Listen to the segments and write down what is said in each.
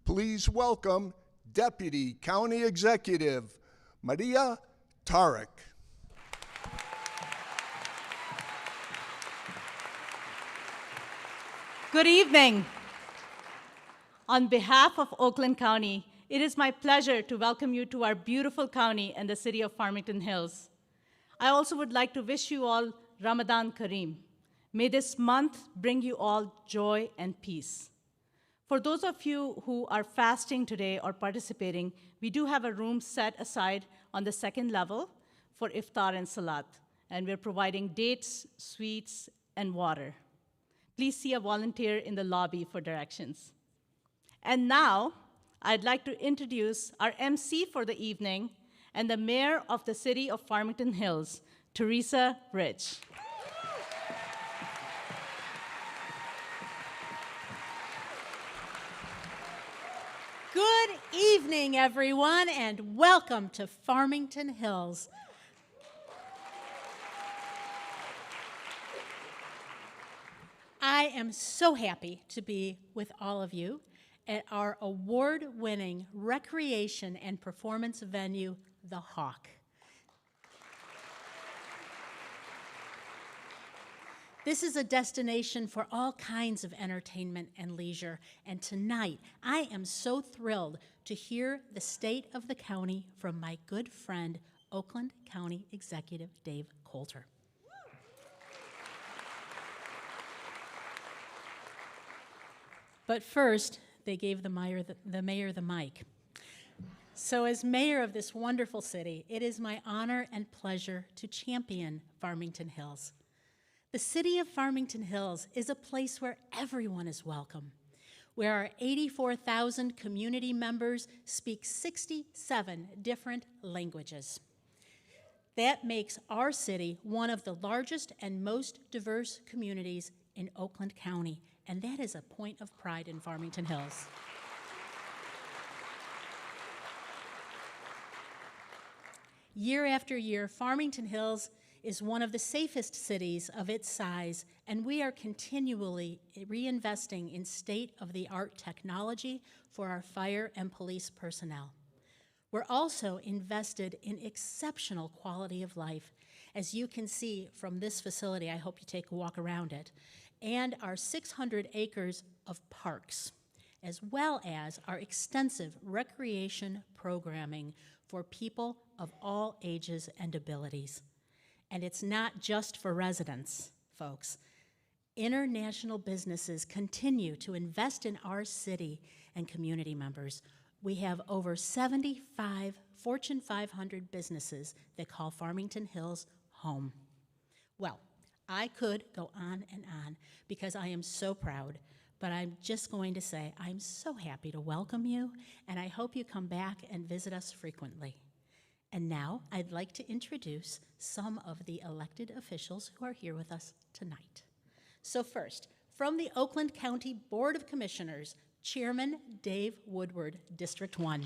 please welcome Deputy County Executive Maria Tarek. Good evening. On behalf of Oakland County, it is my pleasure to welcome you to our beautiful county and the city of Farmington Hills. I also would like to wish you all Ramadan Kareem. May this month bring you all joy and peace. For those of you who are fasting today or participating, we do have a room set aside on the second level for iftar and salat, and we're providing dates, sweets, and water. Please see a volunteer in the lobby for directions. And now, I'd like to introduce our MC for the evening and the mayor of the city of Farmington Hills, Teresa Rich. Good evening, everyone, and welcome to Farmington Hills. I am so happy to be with all of you at our award-winning recreation and performance venue, The Hawk. This is a destination for all kinds of entertainment and leisure, and tonight I am so thrilled to hear the state of the county from my good friend, Oakland County Executive Dave Coulter. But first, they gave the mayor the mic. So as mayor of this wonderful city, it is my honor and pleasure to champion Farmington Hills. The city of Farmington Hills is a place where everyone is welcome, where our 84,000 community members speak 67 different languages. That makes our city one of the largest and most diverse communities in Oakland County, and that is a point of pride in Farmington Hills. Year after year, Farmington Hills is one of the safest cities of its size, and we are continually reinvesting in state-of-the-art technology for our fire and police personnel. We're also invested in exceptional quality of life, as you can see from this facility. I hope you take a walk around it, and our 600 acres of parks, as well as our extensive recreation programming for people of all ages and abilities. And it's not just for residents, folks. International businesses continue to invest in our city and community members. We have over 75 Fortune 500 businesses that call Farmington Hills home. Well, I could go on and on because I am so proud, but I'm just going to say I'm so happy to welcome you, and I hope you come back and visit us frequently. And now I'd like to introduce some of the elected officials who are here with us tonight. So first, from the Oakland County Board of Commissioners, Chairman Dave Woodward, District 1.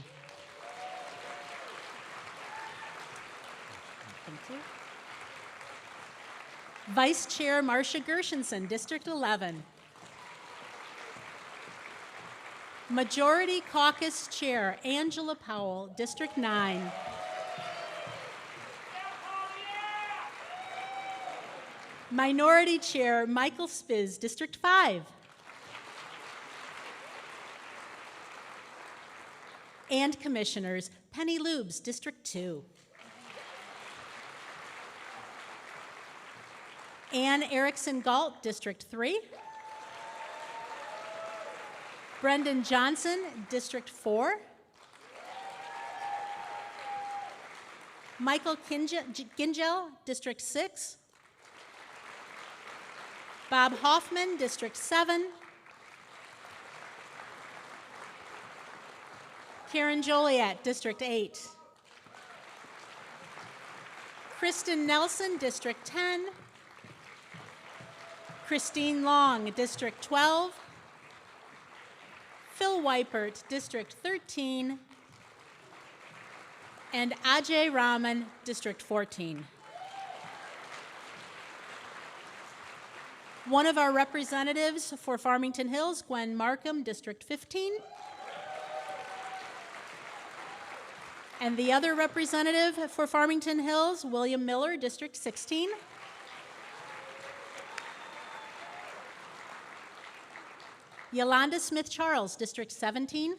Thank you. Vice Chair Marcia Gershenson, District 11. Majority Caucus Chair Angela Powell, District 9. Minority Chair Michael Spiz, District 5. And Commissioners, Penny Lubes, District 2. Ann Erickson Galt, District 3. Brendan Johnson, District 4. Michael Gingell, District 6. Bob Hoffman, District 7. Karen Joliet, District 8. Kristen Nelson, District 10. Christine Long, District 12. Phil Weipert, District 13. And Ajay Raman, District 14. One of our representatives for Farmington Hills, Gwen Markham, District 15. And the other representative for Farmington Hills, William Miller, District 16. Yolanda Smith-Charles, District 17.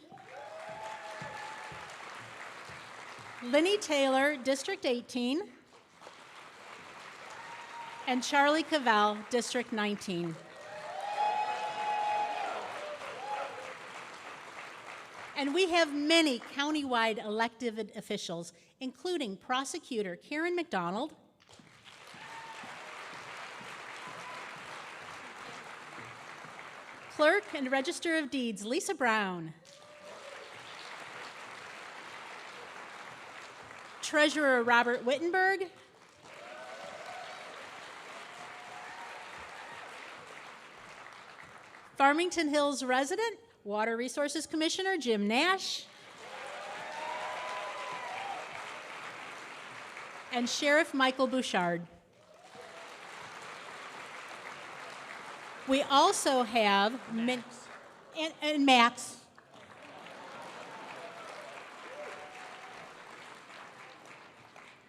Linny Taylor, District 18. And Charlie Cavell, District 19. And we have many countywide elected officials, including Prosecutor Karen McDonald, Clerk and Register of Deeds Lisa Brown, Treasurer Robert Wittenberg, Farmington Hills resident, Water Resources Commissioner Jim Nash, and Sheriff Michael Bouchard. We also have and Max.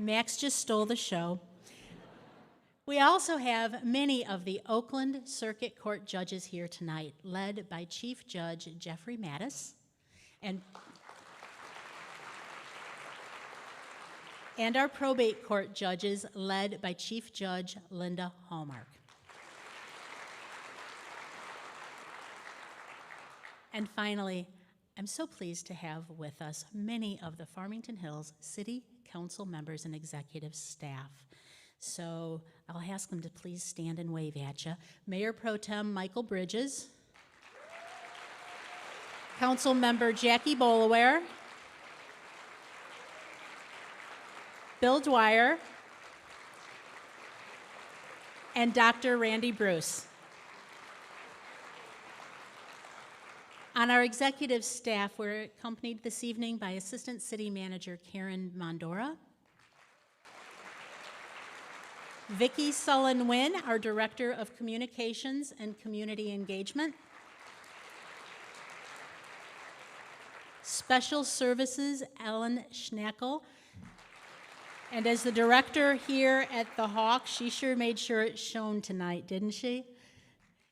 Max just stole the show. We also have many of the Oakland Circuit Court judges here tonight, led by Chief Judge Jeffrey Mattis and our probate court judges, led by Chief Judge Linda Hallmark. And finally, I'm so pleased to have with us many of the Farmington Hills City Council members and executive staff. So I'll ask them to please stand and wave at you. Mayor Pro Tem Michael Bridges, Council Member Jackie Bolaware, Bill Dwyer, and Dr. Randy Bruce. On our executive staff, we're accompanied this evening by Assistant City Manager Karen Mondora, Vicki Sullen-Wynn, our Director of Communications and Community Engagement, Special Services, Ellen Schnackel, and as the director here at the Hawk, she sure made sure it's shown tonight, didn't she?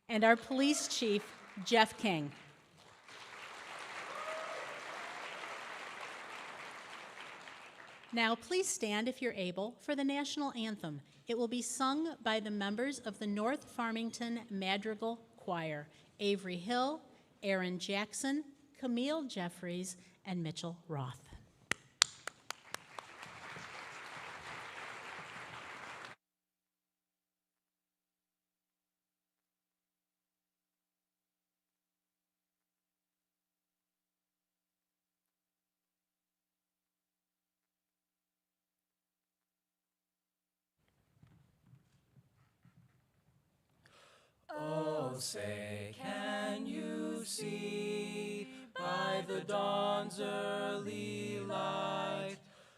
And our Police Chief, Jeff King. Now, please stand, if you're able, for the national anthem. It will be sung by the members of the North Farmington Madrigal Choir, Avery Hill, Aaron Jackson, Camille Jeffries, and Mitchell Roth. Oh, say, can you see by the dawn's early light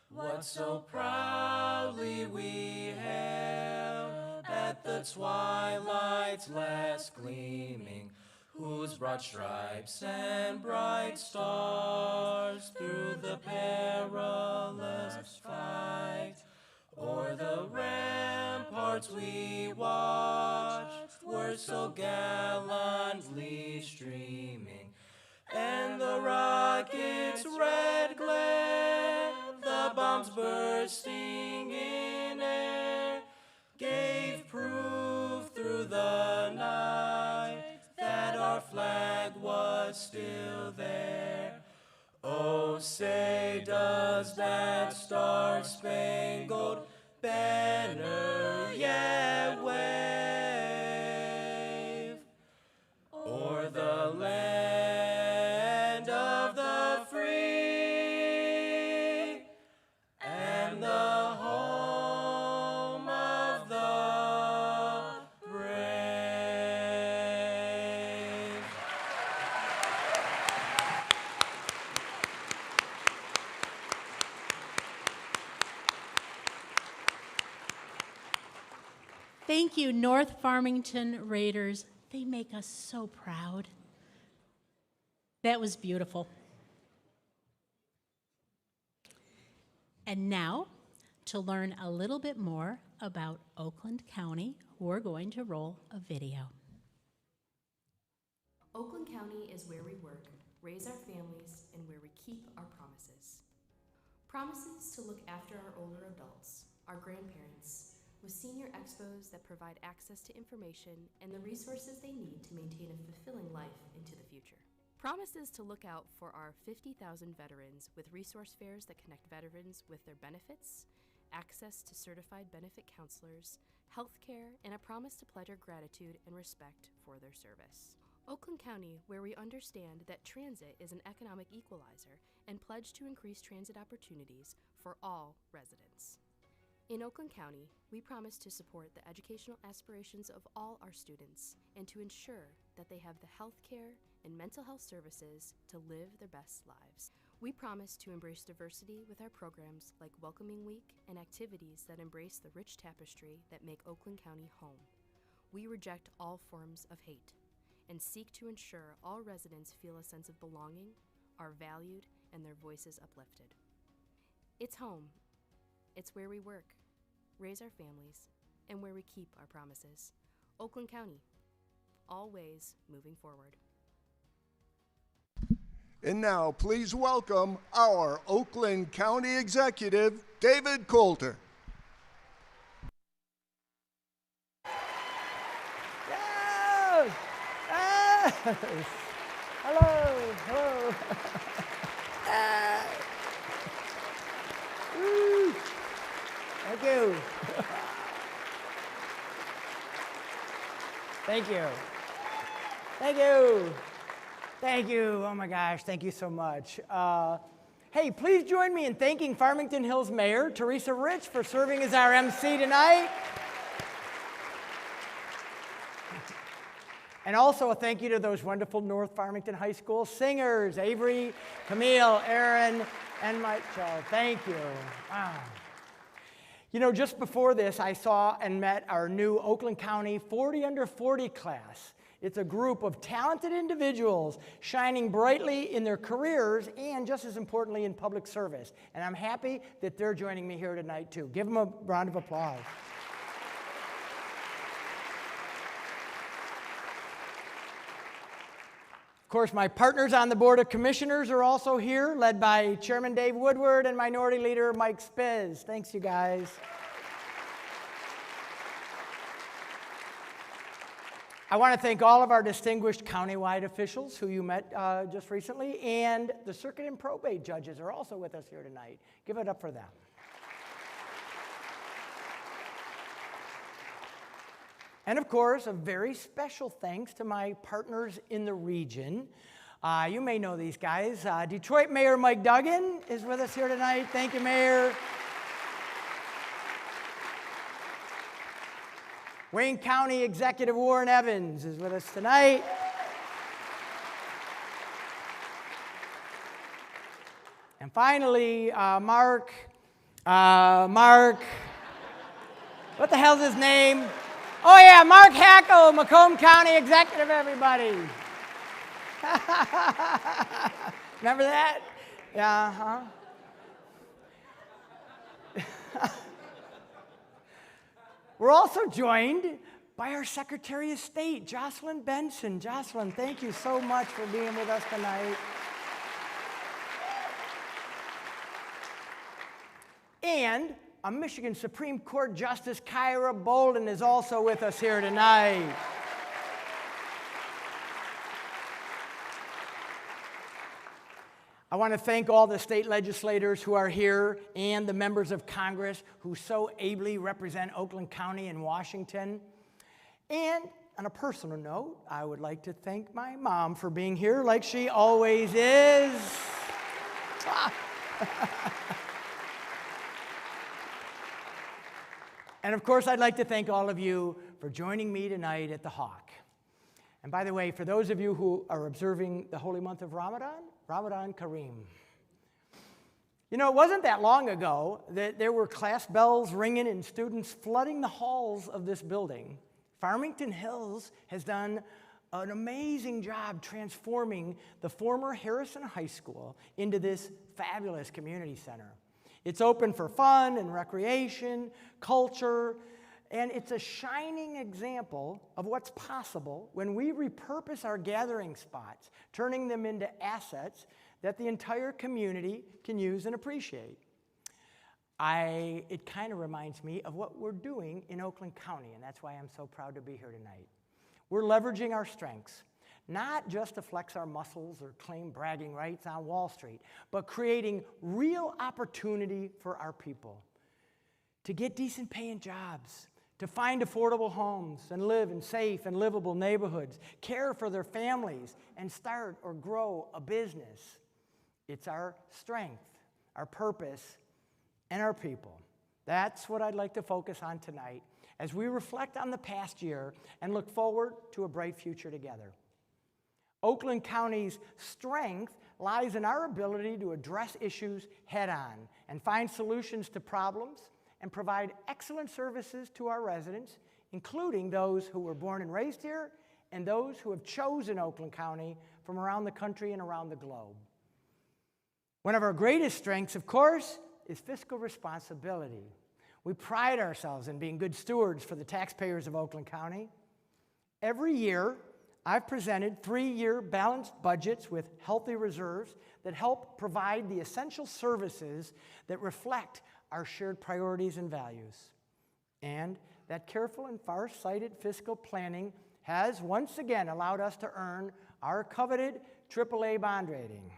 what so proudly we hailed at the twilight's last gleaming, whose broad stripes and bright stars through the perilous fight o'er the ramparts we watched were so gallantly streaming, and the rocket's red glare, the bombs bursting in air, gave proof through the night that our flag was still there. Oh, say, does that star-spangled banner yet wave o'er the land of the free and the home of the brave? Thank you, North Farmington Raiders. They make us so proud. That was beautiful. And now, to learn a little bit more about Oakland County, we're going to roll a video. Oakland County is where we work, raise our families, and where we keep our promises. Promises to look after our older adults, our grandparents, with senior expos that provide access to information and the resources they need to maintain a fulfilling life into the future. Promises to look out for our 50,000 veterans with resource fairs that connect veterans with their benefits, access to certified benefit counselors, health care, and a promise to pledge our gratitude and respect for their service. Oakland County, where we understand that transit is an economic equalizer and pledge to increase transit opportunities for all residents. In Oakland County, we promise to support the educational aspirations of all our students and to ensure that they have the health care and mental health services to live their best lives. We promise to embrace diversity with our programs like Welcoming Week and activities that embrace the rich tapestry that make Oakland County home. We reject all forms of hate and seek to ensure all residents feel a sense of belonging, are valued, and their voices uplifted. It's home. It's where we work, raise our families, and where we keep our promises. Oakland County, always moving forward. And now, please welcome our Oakland County Executive, David Coulter. Yes! Yes! Hello! Hello! Woo! Thank you. Thank you. Thank you. Thank you. Oh my gosh, thank you so much. Hey, please join me in thanking Farmington Hills Mayor Teresa Rich for serving as our MC tonight. And also a thank you to those wonderful North Farmington High School singers, Avery, Camille, Aaron, and Michael. Thank you. Wow. You know, just before this, I saw and met our new Oakland County 40 Under 40 class. It's a group of talented individuals shining brightly in their careers and, just as importantly, in public service. And I'm happy that they're joining me here tonight, too. Give them a round of applause. Of course, my partners on the Board of Commissioners are also here, led by Chairman Dave Woodward and Minority Leader Mike Spiz. Thanks, you guys. I want to thank all of our distinguished countywide officials who you met just recently, and the circuit and probate judges are also with us here tonight. Give it up for them. And of course, a very special thanks to my partners in the region. You may know these guys. Detroit Mayor Mike Duggan is with us here tonight. Thank you, Mayor. Wayne County Executive Warren Evans is with us tonight. And finally, Mark, what the hell's his name? Oh yeah, Mark Hackle, Macomb County Executive, everybody. Remember that? Yeah, We're also joined by our Secretary of State, Jocelyn Benson. Jocelyn, thank you so much for being with us tonight. And a Michigan Supreme Court Justice, Kyra Bolden, is also with us here tonight. I want to thank all the state legislators who are here and the members of Congress who so ably represent Oakland County and Washington. And on a personal note, I would like to thank my mom for being here like she always is. And of course, I'd like to thank all of you for joining me tonight at the Hawk. And by the way, for those of you who are observing the holy month of Ramadan, Ramadan Kareem. You know, it wasn't that long ago that there were class bells ringing and students flooding the halls of this building. Farmington Hills has done an amazing job transforming the former Harrison High School into this fabulous community center. It's open for fun and recreation, culture, and it's a shining example of what's possible when we repurpose our gathering spots, turning them into assets that the entire community can use and appreciate. It kind of reminds me of what we're doing in Oakland County, and that's why I'm so proud to be here tonight. We're leveraging our strengths, not just to flex our muscles or claim bragging rights on Wall Street, but creating real opportunity for our people to get decent paying jobs, to find affordable homes and live in safe and livable neighborhoods, care for their families, and start or grow a business. It's our strength, our purpose, and our people. That's what I'd like to focus on tonight as we reflect on the past year and look forward to a bright future together. Oakland County's strength lies in our ability to address issues head-on and find solutions to problems and provide excellent services to our residents, including those who were born and raised here and those who have chosen Oakland County from around the country and around the globe. One of our greatest strengths, of course, is fiscal responsibility. We pride ourselves in being good stewards for the taxpayers of Oakland County. Every year, I've presented 3-year balanced budgets with healthy reserves that help provide the essential services that reflect our shared priorities and values. And that careful and far-sighted fiscal planning has once again allowed us to earn our coveted AAA bond rating.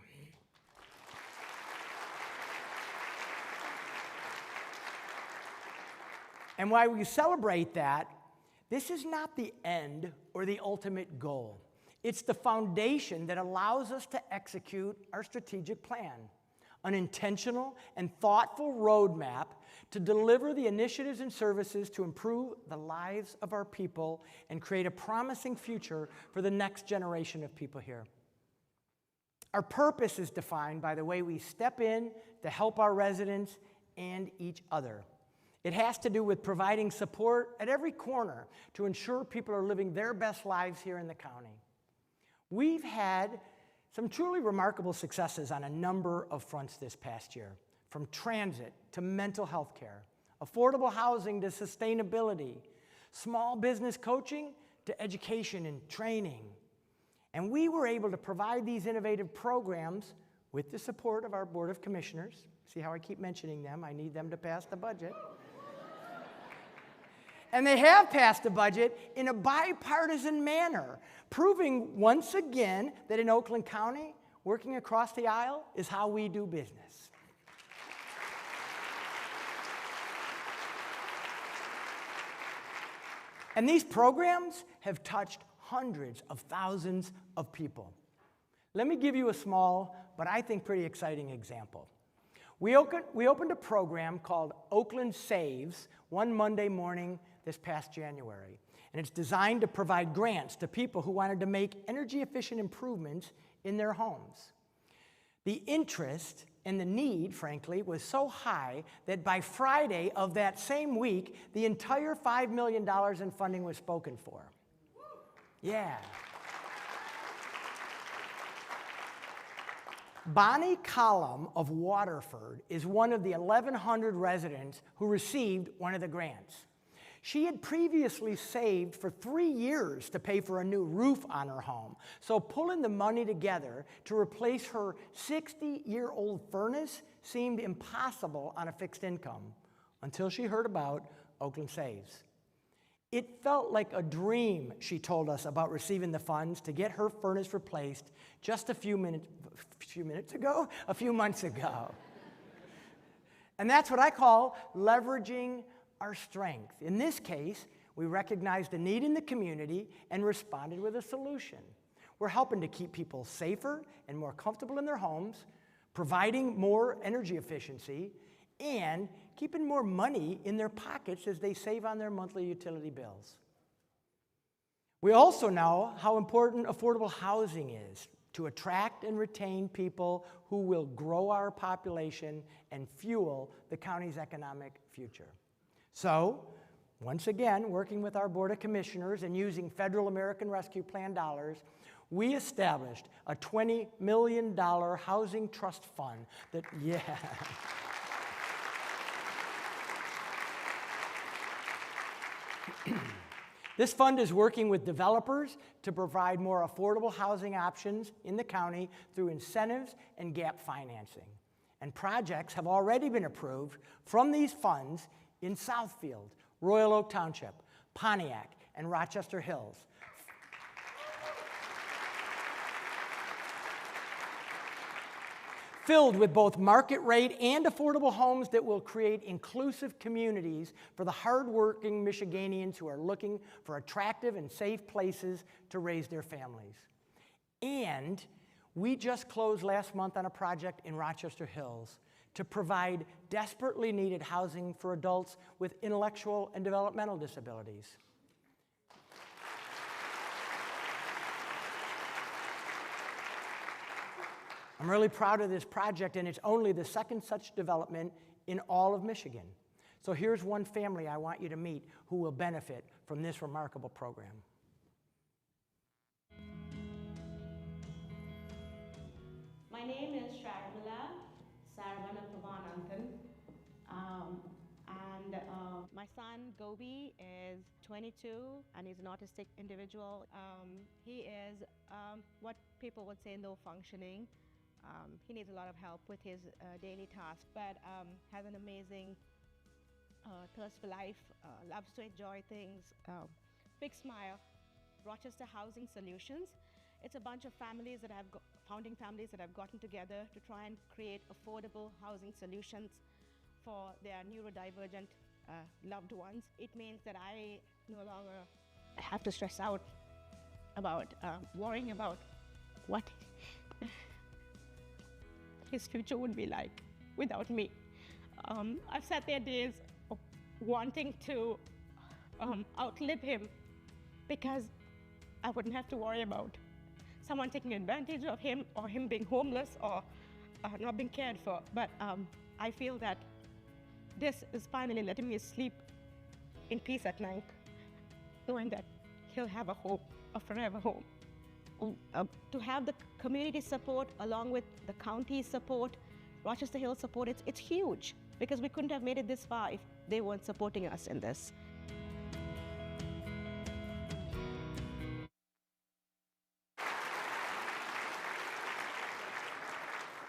And while we celebrate that, this is not the end or the ultimate goal. It's the foundation that allows us to execute our strategic plan, an intentional and thoughtful roadmap to deliver the initiatives and services to improve the lives of our people and create a promising future for the next generation of people here. Our purpose is defined by the way we step in to help our residents and each other. It has to do with providing support at every corner to ensure people are living their best lives here in the county. We've had some truly remarkable successes on a number of fronts this past year, from transit to mental health care, affordable housing to sustainability, small business coaching to education and training. And we were able to provide these innovative programs with the support of our Board of Commissioners. See how I keep mentioning them? I need them to pass the budget. And they have passed the budget in a bipartisan manner, proving once again that in Oakland County, working across the aisle is how we do business. And these programs have touched hundreds of thousands of people. Let me give you a small, but I think pretty exciting example. We opened a program called Oakland Saves one Monday morning this past January. And it's designed to provide grants to people who wanted to make energy-efficient improvements in their homes. The interest and the need, frankly, was so high that by Friday of that same week, the entire $5 million in funding was spoken for. Yeah. Bonnie Collum of Waterford is one of the 1,100 residents who received one of the grants. She had previously saved for 3 years to pay for a new roof on her home, so pulling the money together to replace her 60-year-old furnace seemed impossible on a fixed income until she heard about Oakland Saves. It felt like a dream, she told us, about receiving the funds to get her furnace replaced just a few months ago. And that's what I call leveraging our strength. In this case, we recognized a need in the community and responded with a solution. We're helping to keep people safer and more comfortable in their homes, providing more energy efficiency, and keeping more money in their pockets as they save on their monthly utility bills. We also know how important affordable housing is to attract and retain people who will grow our population and fuel the county's economic future. So, once again, working with our Board of Commissioners and using federal American Rescue Plan dollars, we established a $20 million housing trust fund that, This fund is working with developers to provide more affordable housing options in the county through incentives and gap financing. And projects have already been approved from these funds in Southfield, Royal Oak Township, Pontiac, and Rochester Hills. Filled with both market rate and affordable homes that will create inclusive communities for the hardworking Michiganians who are looking for attractive and safe places to raise their families. And we just closed last month on a project in Rochester Hills to provide desperately needed housing for adults with intellectual and developmental disabilities. I'm really proud of this project, and it's only the second such development in all of Michigan. So here's one family I want you to meet who will benefit from this remarkable program. My name is Sharamala Saravana Pavananthan, and my son Gobi is 22 and he's an autistic individual. He is what people would say low functioning. He needs a lot of help with his daily tasks, but has an amazing thirst for life, loves to enjoy things, big smile. Rochester Housing Solutions. It's a bunch of families that have founding families that have gotten together to try and create affordable housing solutions for their neurodivergent loved ones. It means that I no longer have to stress out about worrying about what his future would be like without me. I've sat there days of wanting to outlive him because I wouldn't have to worry about someone taking advantage of him or him being homeless or not being cared for. But I feel that this is finally letting me sleep in peace at night, knowing that he'll have a home, a forever home. To have the community support along with the county support, Rochester Hills support, it's huge because we couldn't have made it this far if they weren't supporting us in this.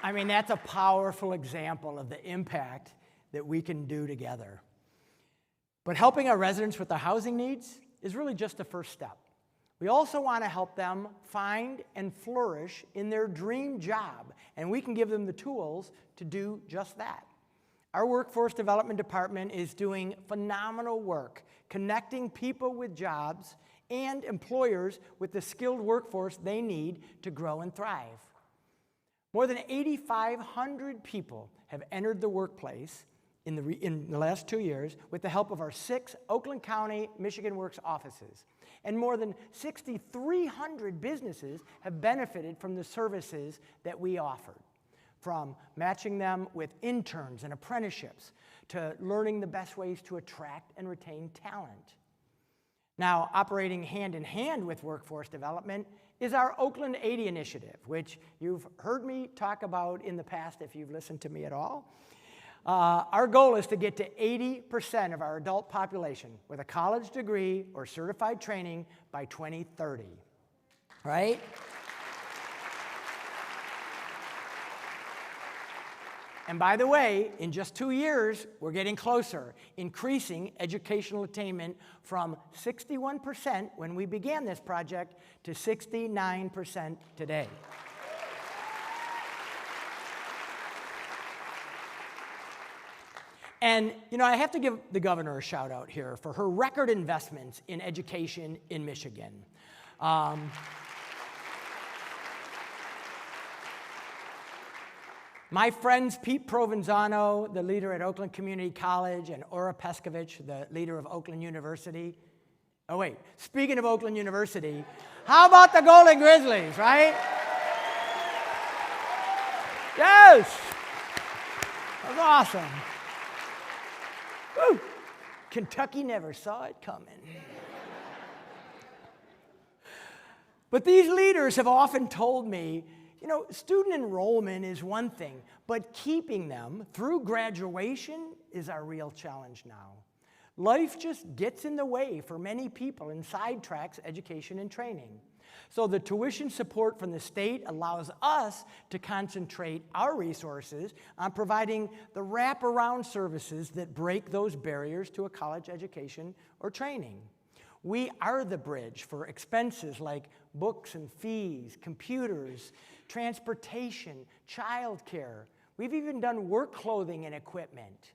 I mean, that's a powerful example of the impact that we can do together. But helping our residents with their housing needs is really just the first step. We also want to help them find and flourish in their dream job, and we can give them the tools to do just that. Our Workforce Development Department is doing phenomenal work connecting people with jobs and employers with the skilled workforce they need to grow and thrive. More than 8,500 people have entered the workplace in the last 2 years with the help of our 6 Oakland County Michigan Works offices. And more than 6,300 businesses have benefited from the services that we offered, from matching them with interns and apprenticeships to learning the best ways to attract and retain talent. Now, operating hand in hand with workforce development is our Oakland 80 initiative, which you've heard me talk about in the past if you've listened to me at all. Our goal is to get to 80% of our adult population with a college degree or certified training by 2030, right? And by the way, in just 2 years, we're getting closer, increasing educational attainment from 61% when we began this project to 69% today. And, you know, I have to give the governor a shout out here for her record investments in education in Michigan. My friends Pete Provenzano, the leader at Oakland Community College, and Ora Peskovich, the leader of Oakland University. Oh wait, speaking of Oakland University, how about the Golden Grizzlies, right? Yes! That's awesome. Woo! Kentucky never saw it coming. But these leaders have often told me, you know, student enrollment is one thing, but keeping them through graduation is our real challenge now. Life just gets in the way for many people and sidetracks education and training. So the tuition support from the state allows us to concentrate our resources on providing the wraparound services that break those barriers to a college education or training. We are the bridge for expenses like books and fees, computers, transportation, childcare. We've even done work clothing and equipment.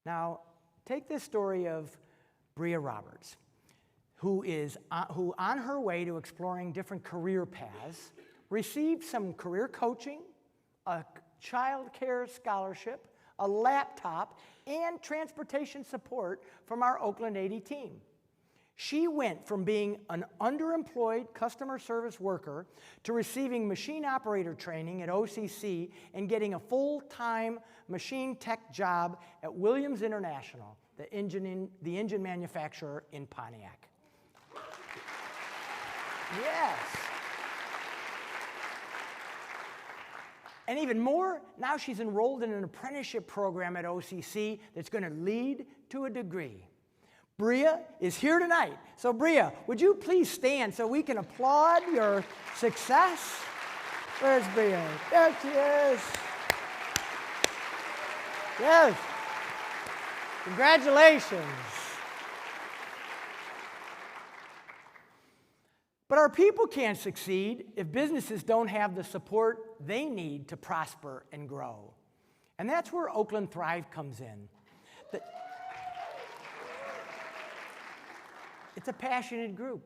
Now, take this story of Bria Roberts, who on her way to exploring different career paths, received some career coaching, a child care scholarship, a laptop, and transportation support from our Oakland 80 team. She went from being an underemployed customer service worker to receiving machine operator training at OCC and getting a full-time machine tech job at Williams International, the engine manufacturer in Pontiac. Yes. And even more, now she's enrolled in an apprenticeship program at OCC that's going to lead to a degree. Bria is here tonight. So Bria, would you please stand so we can applaud your success? Where's Bria? There she is. Yes. Congratulations. But our people can't succeed if businesses don't have the support they need to prosper and grow. And that's where Oakland Thrive comes in. It's a passionate group.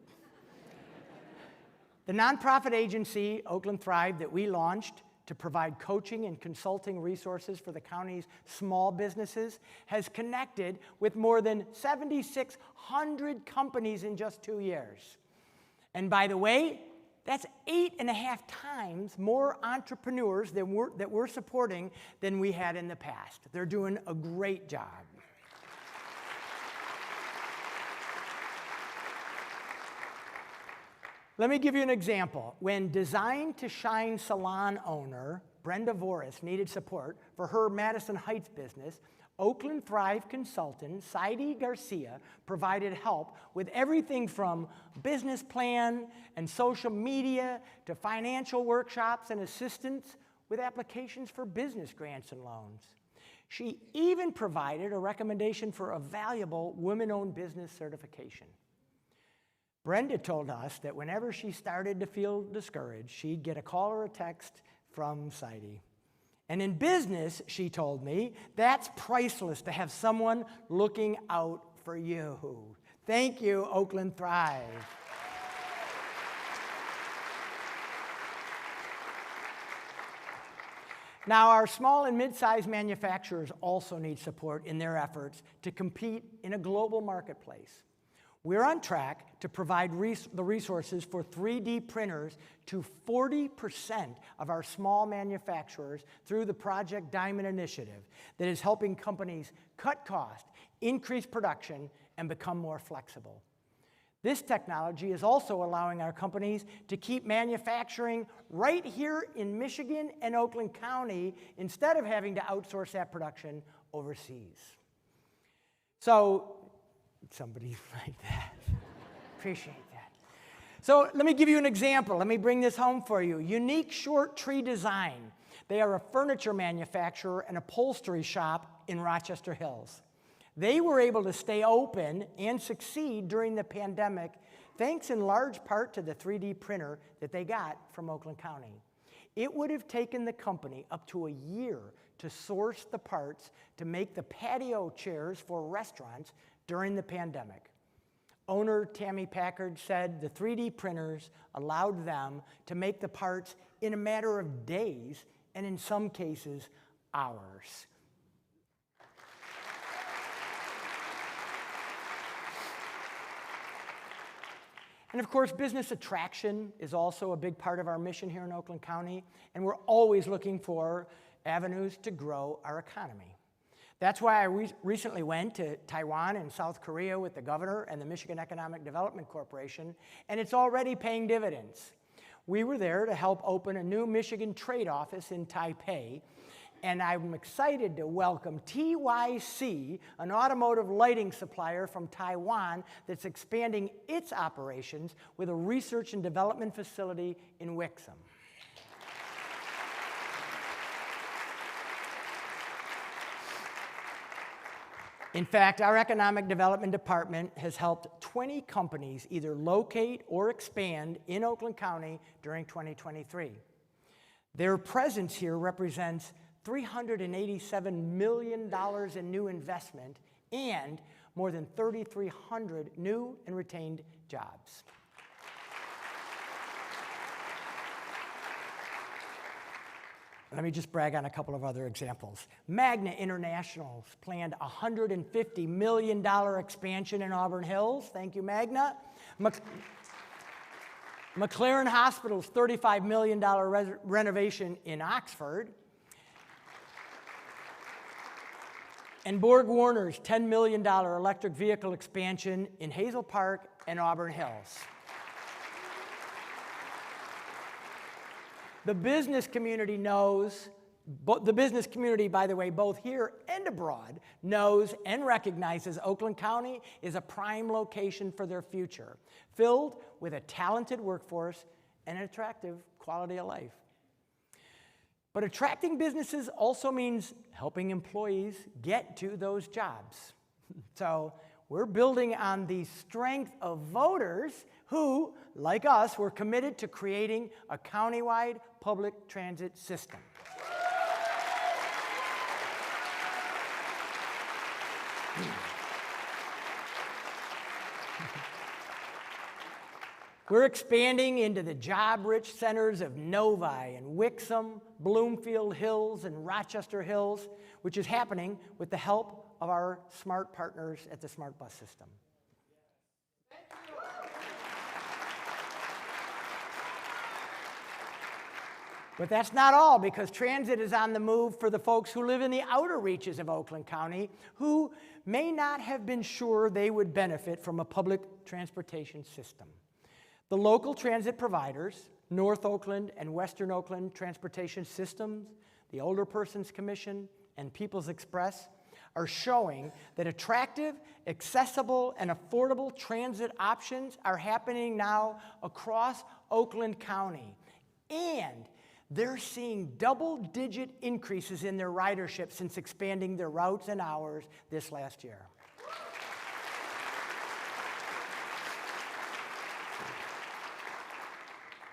The nonprofit agency, Oakland Thrive, that we launched to provide coaching and consulting resources for the county's small businesses has connected with more than 7,600 companies in just 2 years. And by the way, that's 8.5 times more entrepreneurs that we're supporting than we had in the past. They're doing a great job. Let me give you an example. When Design to Shine salon owner Brenda Voris needed support for her Madison Heights business, Oakland Thrive consultant Saidi Garcia provided help with everything from business plan and social media to financial workshops and assistance with applications for business grants and loans. She even provided a recommendation for a valuable women-owned business certification. Brenda told us that whenever she started to feel discouraged, she'd get a call or a text from Saidi. And in business, she told me, that's priceless to have someone looking out for you. Thank you, Oakland Thrive. Now, our small and mid-sized manufacturers also need support in their efforts to compete in a global marketplace. We're on track to provide the resources for 3D printers to 40% of our small manufacturers through the Project Diamond initiative that is helping companies cut costs, increase production, and become more flexible. This technology is also allowing our companies to keep manufacturing right here in Michigan and Oakland County instead of having to outsource that production overseas. So, somebody like that. Appreciate that. So let me give you an example. Let me bring this home for you. Unique Short Tree Design. They are a furniture manufacturer and upholstery shop in Rochester Hills. They were able to stay open and succeed during the pandemic, thanks in large part to the 3D printer that they got from Oakland County. It would have taken the company up to a year to source the parts to make the patio chairs for restaurants during the pandemic. Owner Tammy Packard said the 3D printers allowed them to make the parts in a matter of days, and in some cases, hours. And of course, business attraction is also a big part of our mission here in Oakland County, and we're always looking for avenues to grow our economy. That's why I recently went to Taiwan and South Korea with the governor and the Michigan Economic Development Corporation, and it's already paying dividends. We were there to help open a new Michigan trade office in Taipei, And I'm excited to welcome TYC, an automotive lighting supplier from Taiwan that's expanding its operations with a research and development facility in Wixom. In fact, our economic development department has helped 20 companies either locate or expand in Oakland County during 2023. Their presence here represents $387 million in new investment and more than 3,300 new and retained jobs. Let me just brag on a couple of other examples. Magna International's planned $150 million expansion in Auburn Hills. Thank you, Magna. McLaren Hospital's $35 million renovation in Oxford. And Borg Warner's $10 million electric vehicle expansion in Hazel Park and Auburn Hills. The business community knows, the business community, by the way, both here and abroad, knows and recognizes Oakland County is a prime location for their future, filled with a talented workforce and an attractive quality of life. But attracting businesses also means helping employees get to those jobs. So we're building on the strength of voters who, like us, were committed to creating a countywide public transit system. We're expanding into the job-rich centers of Novi and Wixom, Bloomfield Hills, and Rochester Hills, which is happening with the help of our smart partners at the Smart Bus System. But that's not all, because transit is on the move for the folks who live in the outer reaches of Oakland County who may not have been sure they would benefit from a public transportation system. The local transit providers, North Oakland and Western Oakland Transportation Systems, the Older Persons Commission, and People's Express, are showing that attractive, accessible, and affordable transit options are happening now across Oakland County. And they're seeing double-digit increases in their ridership since expanding their routes and hours this last year.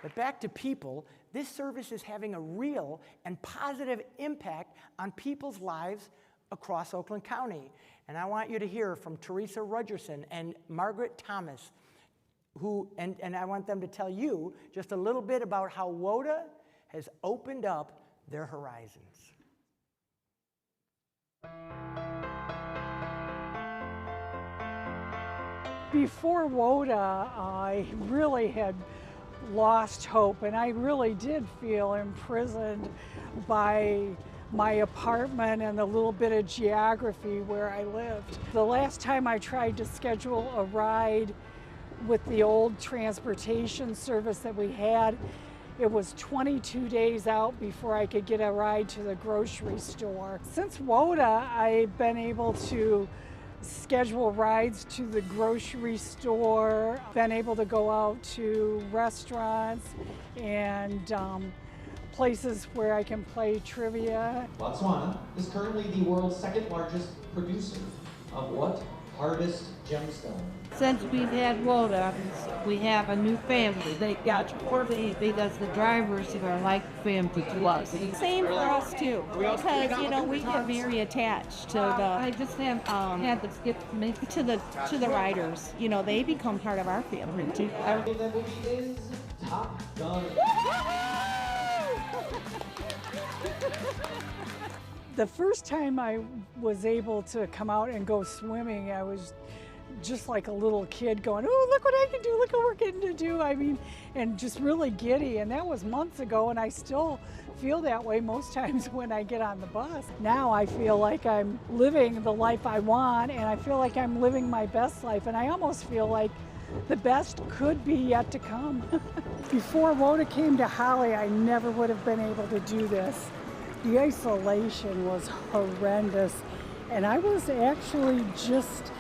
But back to people, this service is having a real and positive impact on people's lives across Oakland County. And I want you to hear from Teresa Rudgerson and Margaret Thomas, and I want them to tell you just a little bit about how WOTA has opened up their horizons. Before WOTA, I really had lost hope, and I really did feel imprisoned by my apartment and the little bit of geography where I lived. The last time I tried to schedule a ride with the old transportation service that we had, it was 22 days out before I could get a ride to the grocery store. Since WOTA, I've been able to schedule rides to the grocery store, been able to go out to restaurants and places where I can play trivia. Botswana is currently the world's second largest producer of what hardest gemstone? Since we've had WOTA, we have a new family. They got 4 babies because the drivers are like family to us. Same for us too, because we get very attached to the. I just have had to skip to the riders. They become part of our family too. That movie is Top Gun. The first time I was able to come out and go swimming, I was just like a little kid going, oh, look what I can do, look what we're getting to do. I mean, and just really giddy. And that was months ago, and I still feel that way most times when I get on the bus. Now I feel like I'm living the life I want, and I feel like I'm living my best life, and I almost feel like the best could be yet to come. Before WOTA came to Holly, I never would have been able to do this. The isolation was horrendous, and I was actually just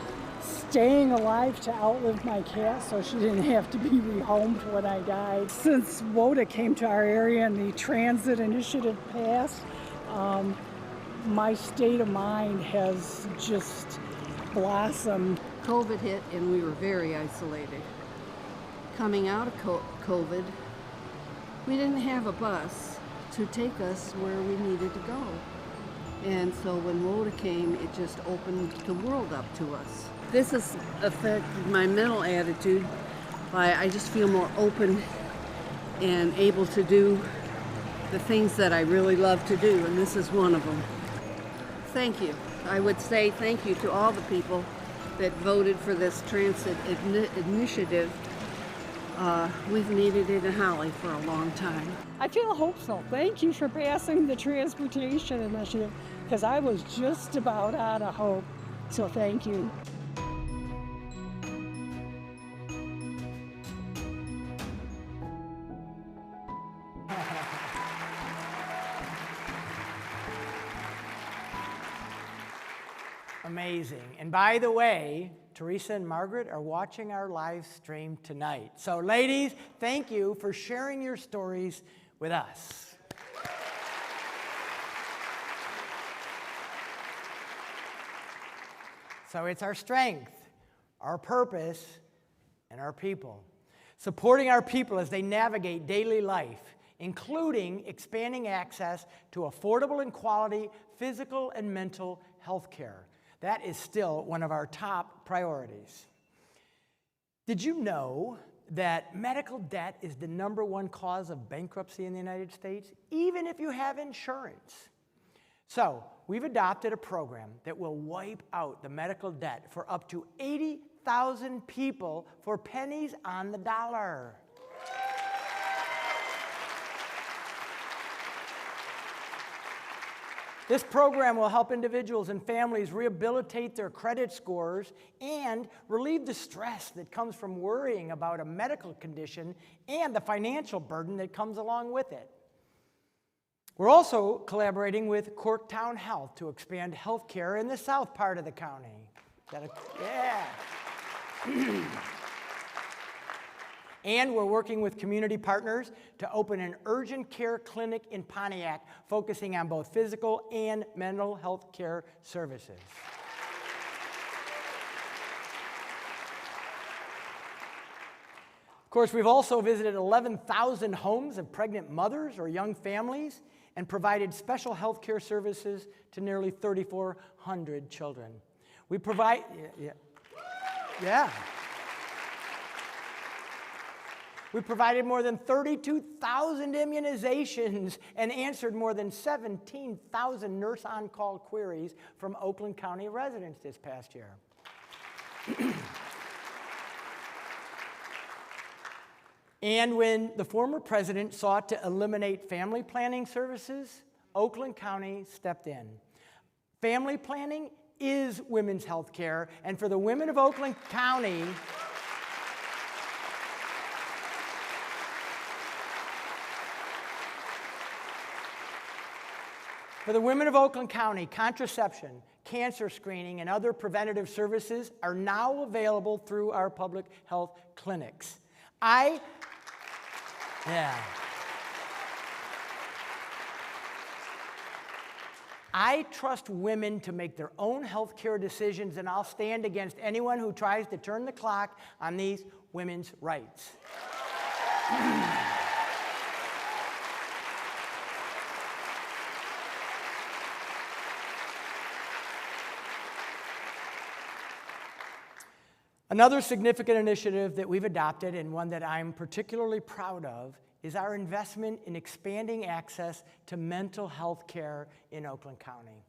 staying alive to outlive my cat so she didn't have to be rehomed when I died. Since WODA came to our area and the transit initiative passed, my state of mind has just blossomed. COVID hit and we were very isolated. Coming out of COVID, we didn't have a bus to take us where we needed to go. And so when WODA came, it just opened the world up to us. This has affected my mental attitude by I just feel more open and able to do the things that I really love to do, and this is one of them. Thank you. I would say thank you to all the people that voted for this transit initiative. We've needed it in Holly for a long time. I feel hopeful. Thank you for passing the transportation initiative, because I was just about out of hope. So thank you. Amazing. And by the way, Teresa and Margaret are watching our live stream tonight. So ladies, thank you for sharing your stories with us. So it's our strength, our purpose, and our people. Supporting our people as they navigate daily life, including expanding access to affordable and quality physical and mental health care. That is still one of our top priorities. Did you know that medical debt is the #1 cause of bankruptcy in the United States, even if you have insurance? So we've adopted a program that will wipe out the medical debt for up to 80,000 people for pennies on the dollar. This program will help individuals and families rehabilitate their credit scores and relieve the stress that comes from worrying about a medical condition and the financial burden that comes along with it. We're also collaborating with Corktown Health to expand health care in the south part of the county. Yeah. And we're working with community partners to open an urgent care clinic in Pontiac, focusing on both physical and mental health care services. Of course, we've also visited 11,000 homes of pregnant mothers or young families and provided special health care services to nearly 3,400 children. We provide, We provided more than 32,000 immunizations and answered more than 17,000 nurse on-call queries from Oakland County residents this past year. And when the former president sought to eliminate family planning services, Oakland County stepped in. Family planning is women's health care, and for the women of Oakland County, contraception, cancer screening, and other preventative services are now available through our public health clinics. I trust women to make their own health care decisions, and I'll stand against anyone who tries to turn the clock on these women's rights. Another significant initiative that we've adopted, and one that I'm particularly proud of, is our investment in expanding access to mental health care in Oakland County.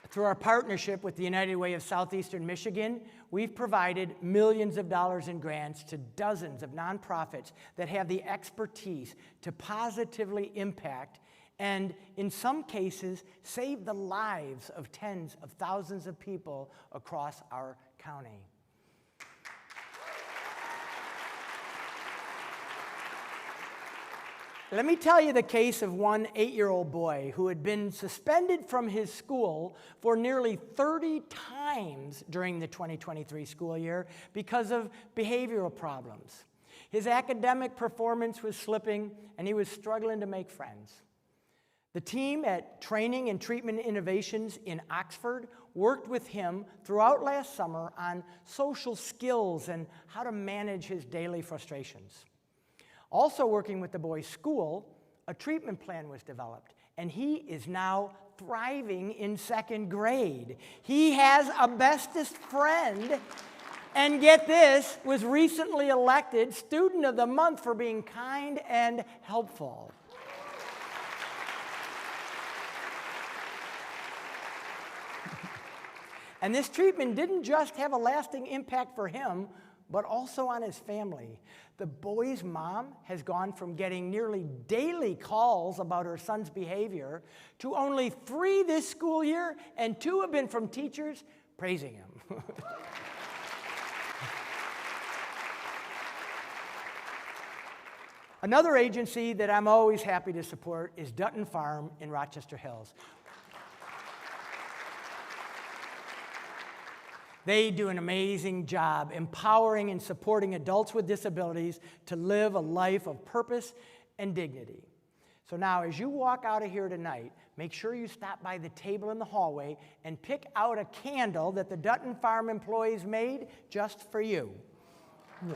Through our partnership with the United Way of Southeastern Michigan, we've provided millions of dollars in grants to dozens of nonprofits that have the expertise to positively impact and, in some cases, save the lives of tens of thousands of people across our county. Let me tell you the case of one 8-year-old boy who had been suspended from his school for nearly 30 times during the 2023 school year because of behavioral problems. His academic performance was slipping, and he was struggling to make friends. The team at Training and Treatment Innovations in Oxford worked with him throughout last summer on social skills and how to manage his daily frustrations. Also working with the boy's school, a treatment plan was developed, and he is now thriving in 2nd grade. He has a bestest friend, and get this, was recently elected Student of the Month for being kind and helpful. And this treatment didn't just have a lasting impact for him, but also on his family. The boy's mom has gone from getting nearly daily calls about her son's behavior to only 3 this school year, and 2 have been from teachers praising him. Another agency that I'm always happy to support is Dutton Farm in Rochester Hills. They do an amazing job empowering and supporting adults with disabilities to live a life of purpose and dignity. So now, as you walk out of here tonight, make sure you stop by the table in the hallway and pick out a candle that the Dutton Farm employees made just for you. Yeah.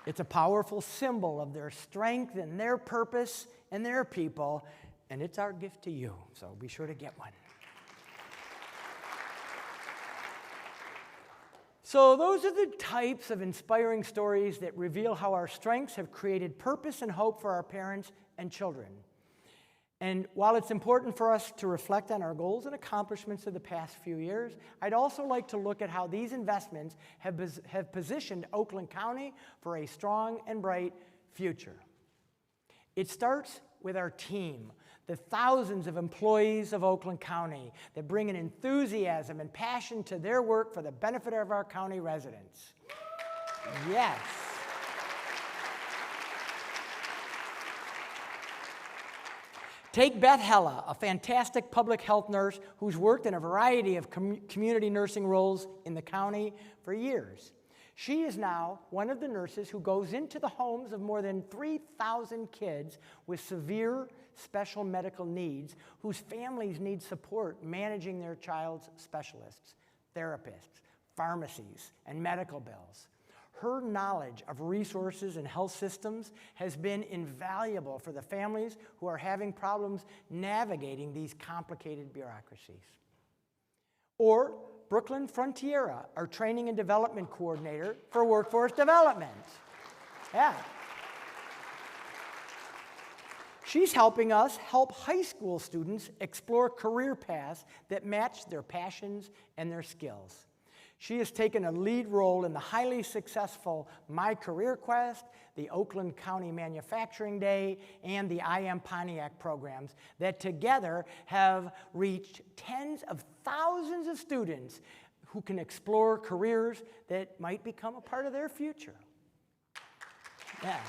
It's a powerful symbol of their strength and their purpose and their people, and it's our gift to you, so be sure to get one. So those are the types of inspiring stories that reveal how our strengths have created purpose and hope for our parents and children. And while it's important for us to reflect on our goals and accomplishments of the past few years, I'd also like to look at how these investments have positioned Oakland County for a strong and bright future. It starts with our team, the thousands of employees of Oakland County that bring an enthusiasm and passion to their work for the benefit of our county residents. Yes. Take Beth Hella, a fantastic public health nurse who's worked in a variety of community nursing roles in the county for years. She is now one of the nurses who goes into the homes of more than 3,000 kids with severe special medical needs whose families need support managing their child's specialists, therapists, pharmacies, and medical bills. Her knowledge of resources and health systems has been invaluable for the families who are having problems navigating these complicated bureaucracies. Or Brooklyn Frontiera, our training and development coordinator for workforce development. Yeah. She's helping us help high school students explore career paths that match their passions and their skills. She has taken a lead role in the highly successful My Career Quest, the Oakland County Manufacturing Day, and the I Am Pontiac programs that together have reached tens of thousands of students who can explore careers that might become a part of their future. Yeah.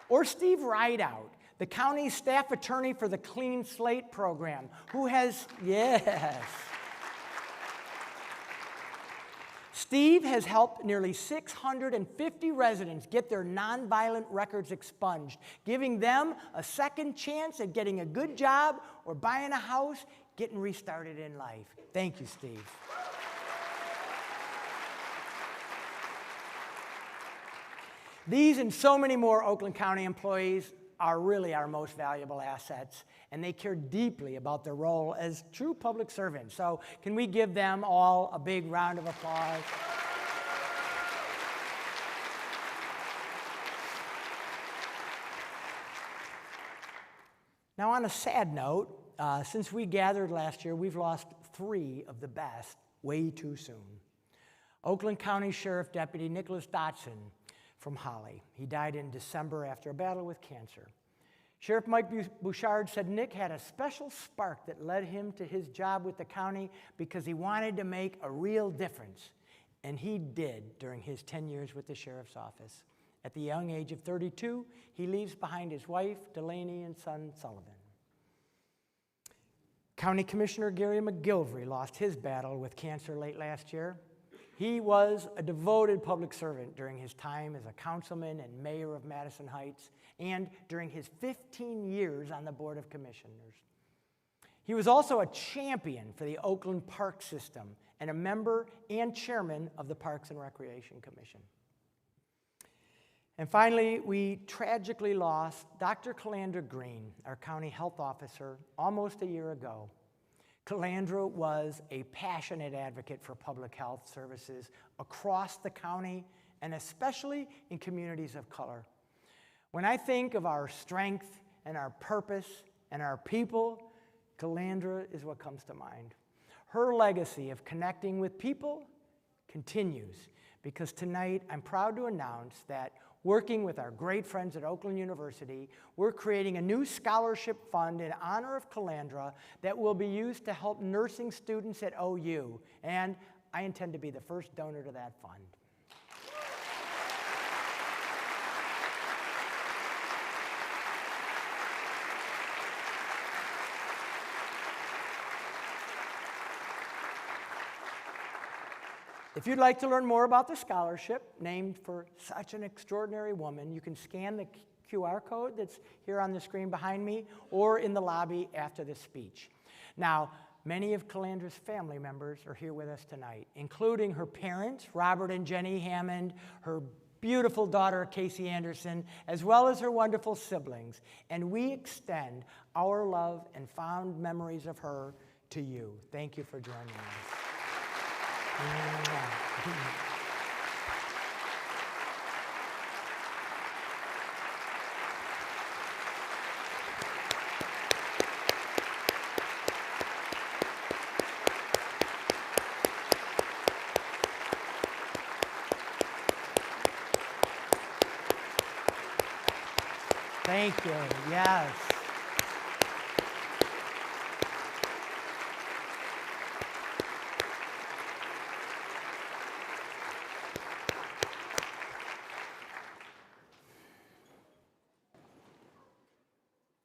Or Steve Rideout, the county's staff attorney for the Clean Slate program, who has, yes. Steve has helped nearly 650 residents get their nonviolent records expunged, giving them a second chance at getting a good job or buying a house, getting restarted in life. Thank you, Steve. These and so many more Oakland County employees are really our most valuable assets, and they care deeply about their role as true public servants. So can we give them all a big round of applause? Now, on a sad note, since we gathered last year, we've lost 3 of the best way too soon. Oakland County Sheriff Deputy Nicholas Dotson from Holly. He died in December after a battle with cancer. Sheriff Mike Bouchard said Nick had a special spark that led him to his job with the county because he wanted to make a real difference. And he did during his 10 years with the sheriff's office. At the young age of 32, he leaves behind his wife, Delaney, and son, Sullivan. County Commissioner Gary McGilvery lost his battle with cancer late last year. He was a devoted public servant during his time as a councilman and mayor of Madison Heights and during his 15 years on the Board of Commissioners. He was also a champion for the Oakland Park System and a member and chairman of the Parks and Recreation Commission. And finally, we tragically lost Dr. Calandra Green, our county health officer, almost a year ago. Calandra was a passionate advocate for public health services across the county and especially in communities of color. When I think of our strength and our purpose and our people, Calandra is what comes to mind. Her legacy of connecting with people continues because tonight I'm proud to announce that working with our great friends at Oakland University, we're creating a new scholarship fund in honor of Calandra that will be used to help nursing students at OU, and I intend to be the first donor to that fund. If you'd like to learn more about the scholarship named for such an extraordinary woman, you can scan the QR code that's here on the screen behind me or in the lobby after the speech. Now, many of Calandra's family members are here with us tonight, including her parents, Robert and Jenny Hammond, her beautiful daughter, Casey Anderson, as well as her wonderful siblings. And we extend our love and fond memories of her to you. Thank you for joining us. Thank you. Yes.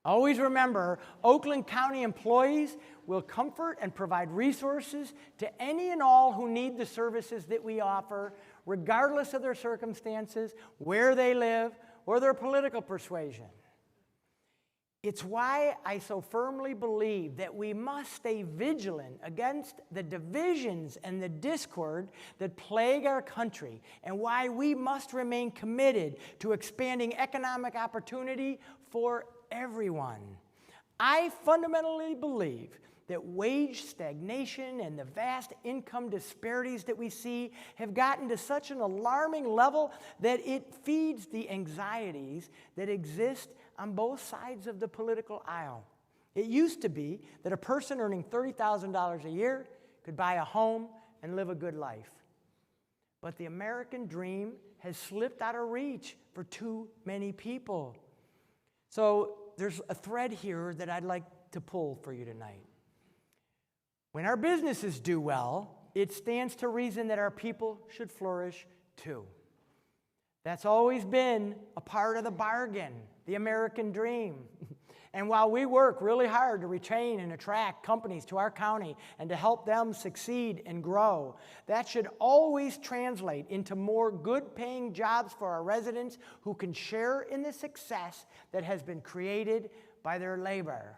Always remember, Oakland County employees will comfort and provide resources to any and all who need the services that we offer, regardless of their circumstances, where they live, or their political persuasion. It's why I so firmly believe that we must stay vigilant against the divisions and the discord that plague our country, and why we must remain committed to expanding economic opportunity for everyone. I fundamentally believe that wage stagnation and the vast income disparities that we see have gotten to such an alarming level that it feeds the anxieties that exist on both sides of the political aisle. It used to be that a person earning $30,000 a year could buy a home and live a good life. But the American dream has slipped out of reach for too many people. So there's a thread here that I'd like to pull for you tonight. When our businesses do well, it stands to reason that our people should flourish too. That's always been a part of the bargain, the American dream. And while we work really hard to retain and attract companies to our county and to help them succeed and grow, that should always translate into more good-paying jobs for our residents who can share in the success that has been created by their labor.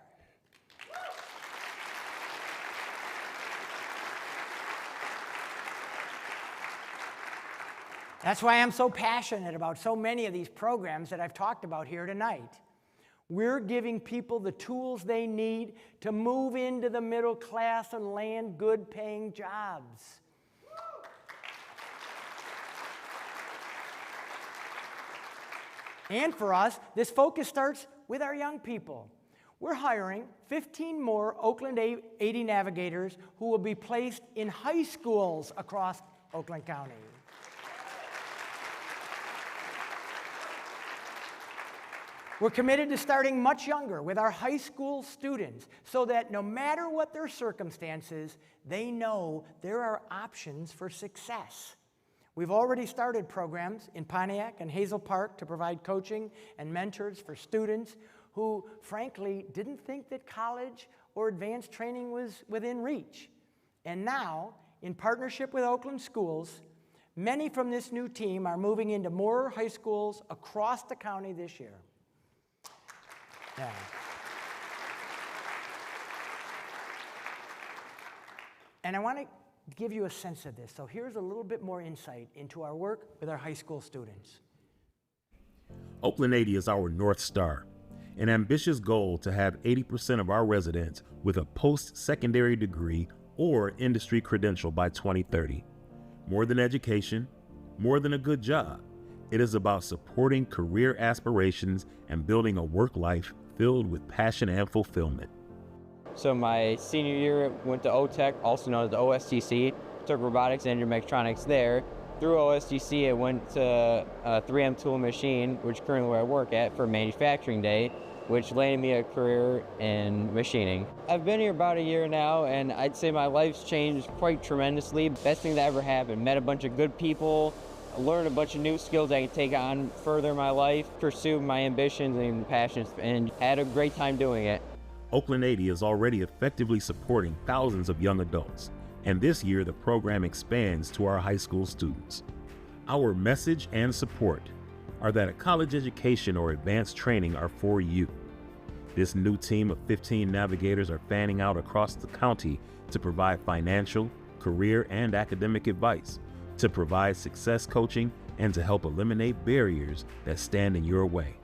That's why I'm so passionate about so many of these programs that I've talked about here tonight. We're giving people the tools they need to move into the middle class and land good-paying jobs. And for us, this focus starts with our young people. We're hiring 15 more Oakland 80 navigators who will be placed in high schools across Oakland County. We're committed to starting much younger with our high school students so that no matter what their circumstances, they know there are options for success. We've already started programs in Pontiac and Hazel Park to provide coaching and mentors for students who, frankly, didn't think that college or advanced training was within reach. And now, in partnership with Oakland Schools, many from this new team are moving into more high schools across the county this year. Yeah. And I want to give you a sense of this. So here's a little bit more insight into our work with our high school students. Oakland 80 is our North Star, an ambitious goal to have 80% of our residents with a post-secondary degree or industry credential by 2030. More than education, more than a good job, it is about supporting career aspirations and building a work life filled with passion and fulfillment. So my senior year went to OTech, also known as the OSTC, took robotics and mechatronics there. Through OSTC, I went to 3M Tool Machine, which currently where I work at, for Manufacturing Day, which landed me a career in machining. I've been here about a year now, and I'd say my life's changed quite tremendously. Best thing that ever happened. Met a bunch of good people, learned a bunch of new skills I can take on further in my life, pursue my ambitions and passions, and had a great time doing it. Oakland 80 is already effectively supporting thousands of young adults, and this year the program expands to our high school students. Our message and support are that a college education or advanced training are for you. This new team of 15 navigators are fanning out across the county to provide financial, career, and academic advice, to provide success coaching, and to help eliminate barriers that stand in your way.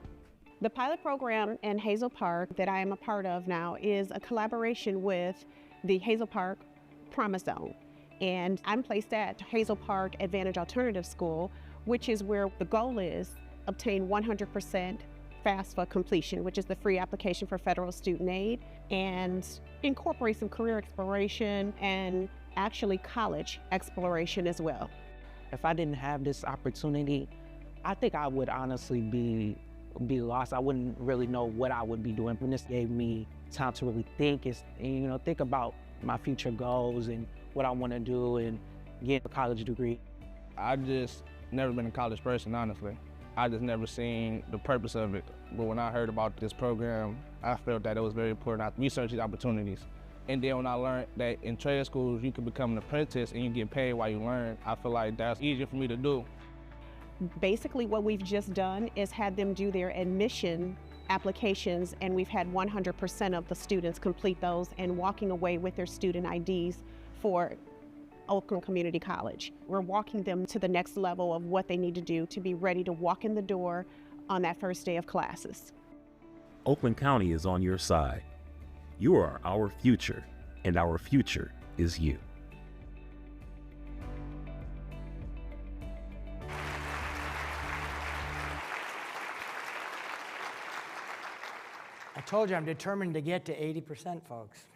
The pilot program in Hazel Park that I am a part of now is a collaboration with the Hazel Park Promise Zone. And I'm placed at Hazel Park Advantage Alternative School, which is where the goal is obtain 100% FAFSA completion, which is the free application for federal student aid, and incorporate some career exploration and actually college exploration as well. If I didn't have this opportunity, I think I would honestly be lost. I wouldn't really know what I would be doing. And this gave me time to really think and think about my future goals and what I want to do and get a college degree. I just never been a college person, honestly. I just never seen the purpose of it. But when I heard about this program, I felt that it was very important. I researched these opportunities. And then when I learned that in trade schools, you can become an apprentice and you get paid while you learn, I feel like that's easier for me to do. Basically, what we've just done is had them do their admission applications, and we've had 100% of the students complete those and walking away with their student IDs for Oakland Community College. We're walking them to the next level of what they need to do to be ready to walk in the door on that first day of classes. Oakland County is on your side. You are our future, and our future is you. I told you I'm determined to get to 80%, folks.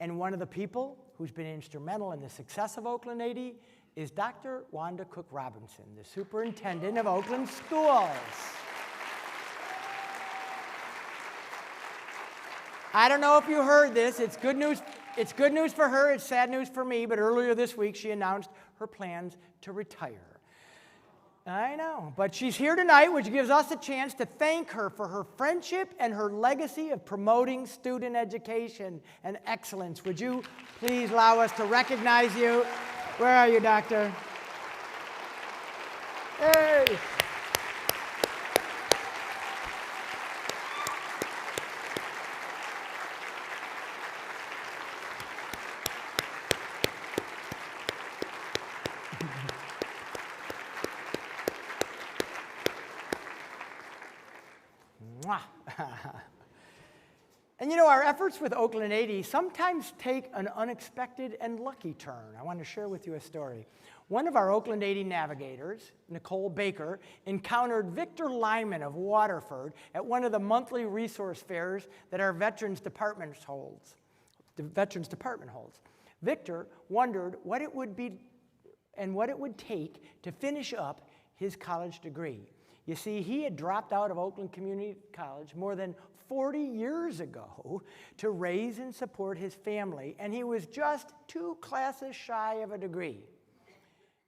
And one of the people who's been instrumental in the success of Oakland 80 is Dr. Wanda Cook Robinson, the superintendent of Oakland Schools. I don't know if you heard this. It's good news. It's good news for her. It's sad news for me. But earlier this week, she announced her plans to retire. I know, but she's here tonight, which gives us a chance to thank her for her friendship and her legacy of promoting student education and excellence. Would you please allow us to recognize you? Where are you, Doctor? Hey! And our efforts with Oakland 80 sometimes take an unexpected and lucky turn. I want to share with you a story. One of our Oakland 80 navigators, Nicole Baker, encountered Victor Lyman of Waterford at one of the monthly resource fairs that our Veterans Department holds. Victor wondered what it would be and what it would take to finish up his college degree. You see, he had dropped out of Oakland Community College more than 40 years ago to raise and support his family, and he was just 2 classes shy of a degree.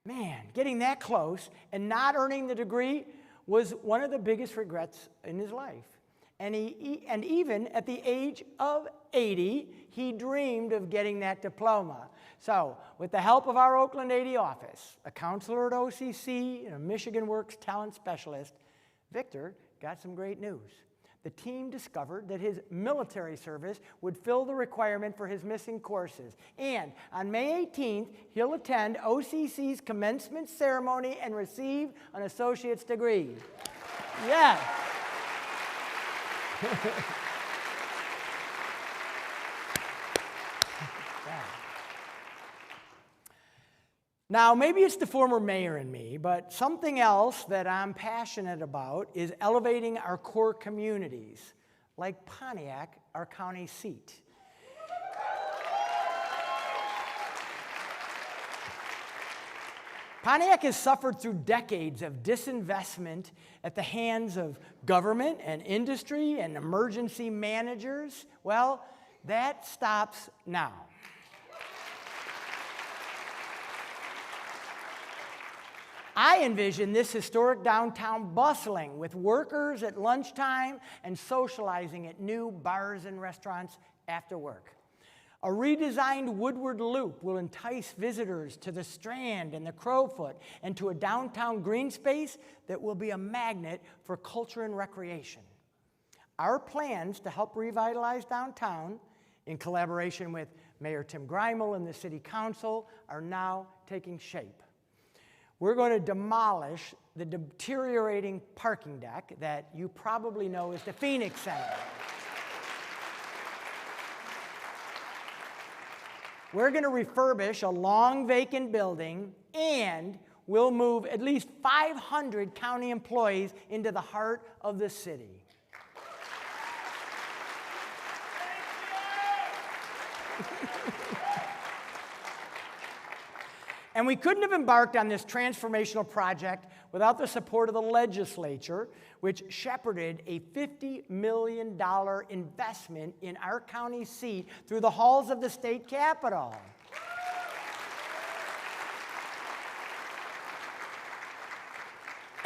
Man, getting that close and not earning the degree was one of the biggest regrets in his life. And even at the age of 80, he dreamed of getting that diploma. So, with the help of our Oakland 80 office, a counselor at OCC, and a Michigan Works talent specialist, Victor got some great news. The team discovered that his military service would fill the requirement for his missing courses. And on May 18th, he'll attend OCC's commencement ceremony and receive an associate's degree. Yeah. Now, maybe it's the former mayor in me, but something else that I'm passionate about is elevating our core communities, like Pontiac, our county seat. Pontiac has suffered through decades of disinvestment at the hands of government and industry and emergency managers. Well, that stops now. I envision this historic downtown bustling with workers at lunchtime and socializing at new bars and restaurants after work. A redesigned Woodward Loop will entice visitors to the Strand and the Crowfoot and to a downtown green space that will be a magnet for culture and recreation. Our plans to help revitalize downtown, in collaboration with Mayor Tim Greimel and the City Council, are now taking shape. We're going to demolish the deteriorating parking deck that you probably know as the Phoenix Center. We're going to refurbish a long vacant building, and we'll move at least 500 county employees into the heart of the city. And we couldn't have embarked on this transformational project without the support of the legislature, which shepherded a $50 million investment in our county seat through the halls of the state capitol.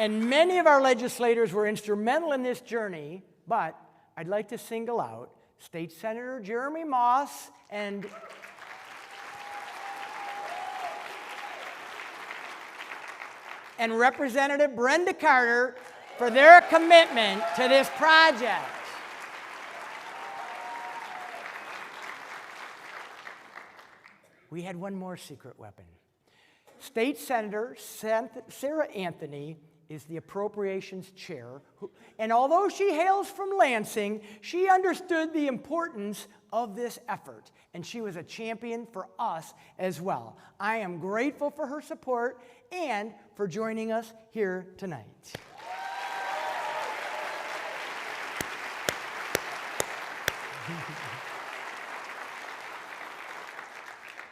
And many of our legislators were instrumental in this journey, but I'd like to single out State Senator Jeremy Moss and Representative Brenda Carter for their commitment to this project. We had one more secret weapon. State Senator Sarah Anthony is the Appropriations Chair, and although she hails from Lansing, she understood the importance of this effort, and she was a champion for us as well. I am grateful for her support and for joining us here tonight.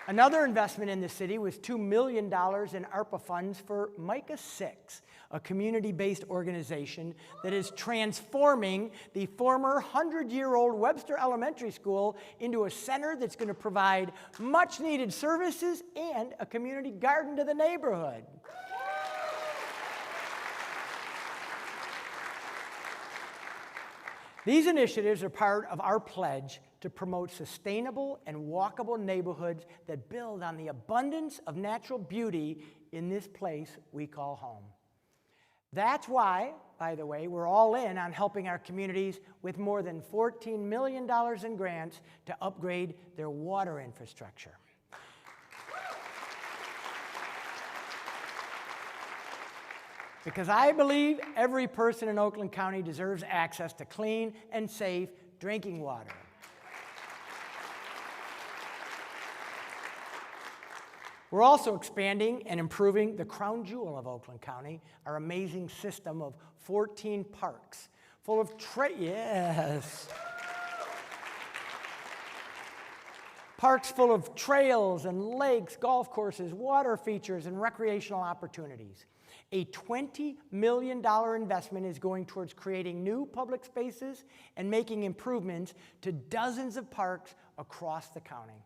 Another investment in the city was $2 million in ARPA funds for Micah 6, a community-based organization that is transforming the former 100-year-old Webster Elementary School into a center that's going to provide much-needed services and a community garden to the neighborhood. These initiatives are part of our pledge to promote sustainable and walkable neighborhoods that build on the abundance of natural beauty in this place we call home. That's why, by the way, we're all in on helping our communities with more than $14 million in grants to upgrade their water infrastructure. Because I believe every person in Oakland County deserves access to clean and safe drinking water. We're also expanding and improving the crown jewel of Oakland County, our amazing system of 14 parks full of parks full of trails and lakes, golf courses, water features, and recreational opportunities. A $20 million investment is going towards creating new public spaces and making improvements to dozens of parks across the county.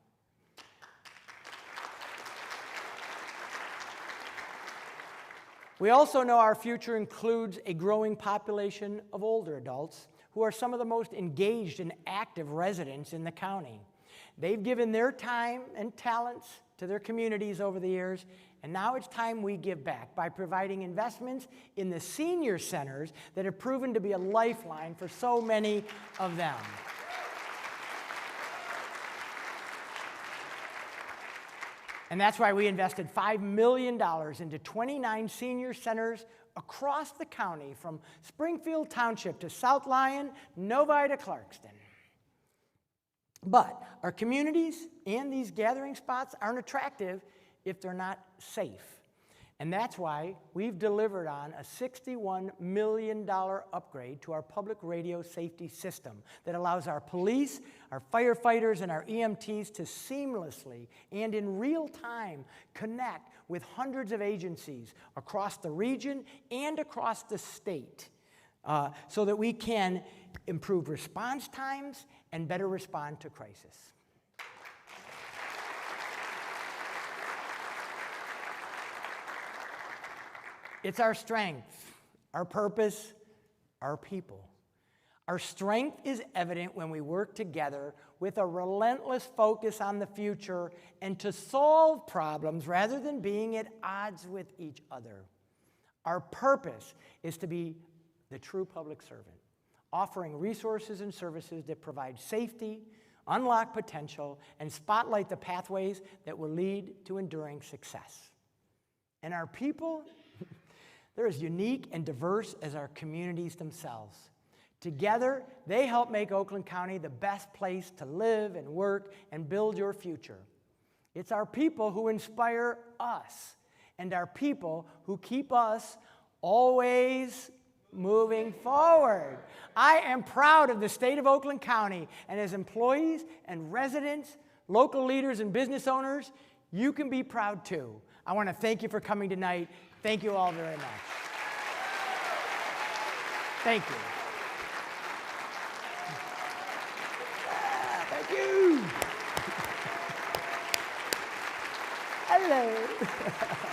We also know our future includes a growing population of older adults who are some of the most engaged and active residents in the county. They've given their time and talents to their communities over the years, and now it's time we give back by providing investments in the senior centers that have proven to be a lifeline for so many of them. And that's why we invested $5 million into 29 senior centers across the county, from Springfield Township to South Lyon, Novi to Clarkston. But our communities and these gathering spots aren't attractive if they're not safe. And that's why we've delivered on a $61 million upgrade to our public radio safety system that allows our police, our firefighters, and our EMTs to seamlessly and in real time connect with hundreds of agencies across the region and across the state so that we can improve response times and better respond to crisis. It's our strength, our purpose, our people. Our strength is evident when we work together with a relentless focus on the future and to solve problems rather than being at odds with each other. Our purpose is to be the true public servant, offering resources and services that provide safety, unlock potential, and spotlight the pathways that will lead to enduring success. And our people, they're as unique and diverse as our communities themselves. Together, they help make Oakland County the best place to live and work and build your future. It's our people who inspire us, and our people who keep us always moving forward. I am proud of the state of Oakland County, and as employees and residents, local leaders and business owners, you can be proud too. I want to thank you for coming tonight. Thank you all very much. Thank you. Thank you. Hello.